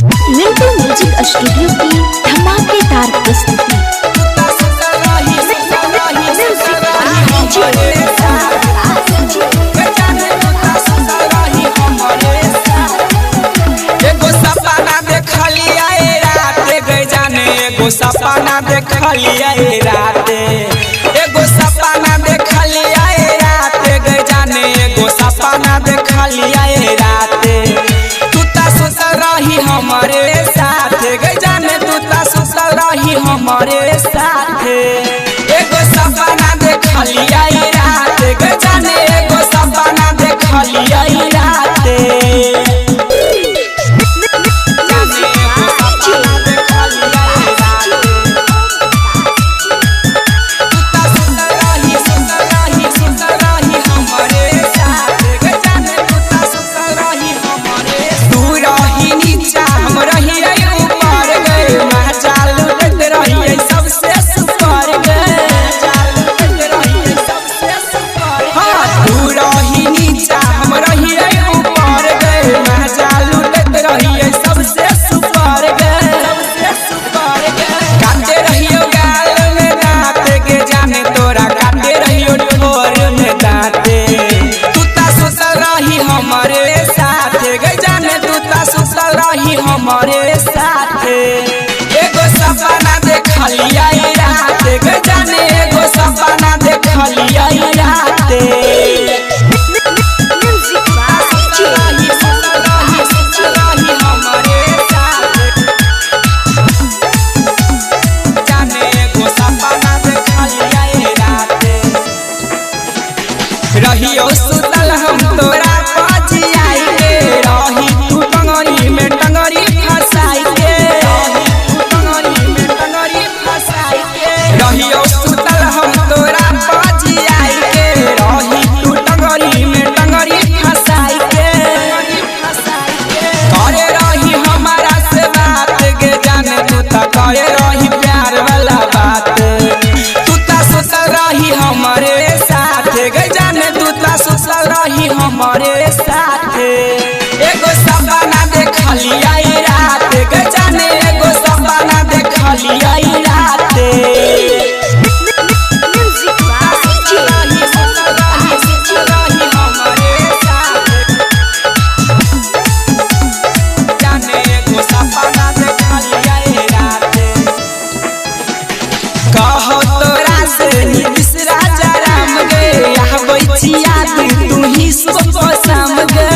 Mintu music studio की धमाकेदार प्रस्तुति। एगो सपना देखलिया रात गए जाने, एगो सपना देखलिया रात, एगो सपना देखलिया रात गए जाने, एगो सपना देखलिया रात। तू ता सुतल रही हमारे साथ गए जाने, तू ता सुतल रही हमारे साथ। एगो सपना देखलिया रात गए जाने, एगो सपना देखलिया रात। हमारे साथ एगो सपना देखलिया रात गए जाने, एगो सपना देखलिया रात। रहियो सुतल हम तोरा पजियाई के, रही तू टंगरी में टंगरी फसाई के, टंगरी में टंगरी फसाई के। रहियो सुतल हम तोरा पजियाई के, रही तू टंगरी में टंगरी फसाई के। करे रही हमारा से बात गे जाने, तू ता करे रही प्यार वाला बात। तू ता सुतल रही हमारे साथ गे जाने, तू ता सुतल रही हमारे साथ। एगो सपना देखलिया रात गे जाने, एगो सपना देखलिया रात। कहो तोरा से निबिसरा जराम गे, आबै छिया तू ही सब शाम गे।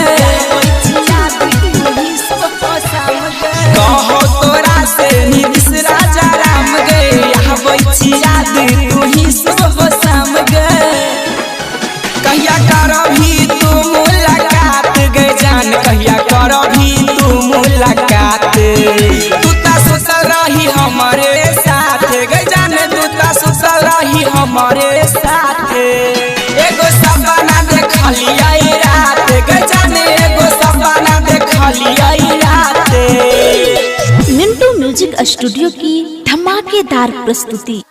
कहो तोरा से निबिसरा जराम गे, आबै छिया तू ही सब शाम गे। कहिया करभी तू मुलाकात गे जान, कहिया करभी तू मुलाकात। तू ता सुतल रही हमारे साथ गे जाने, तू ता सुतल रही हमारे साथ। एगो सपना देखलिया रात गे जाने, एगो सपना देखलिया रात। मिंटू म्यूजिक स्टूडियो की धमाकेदार प्रस्तुति।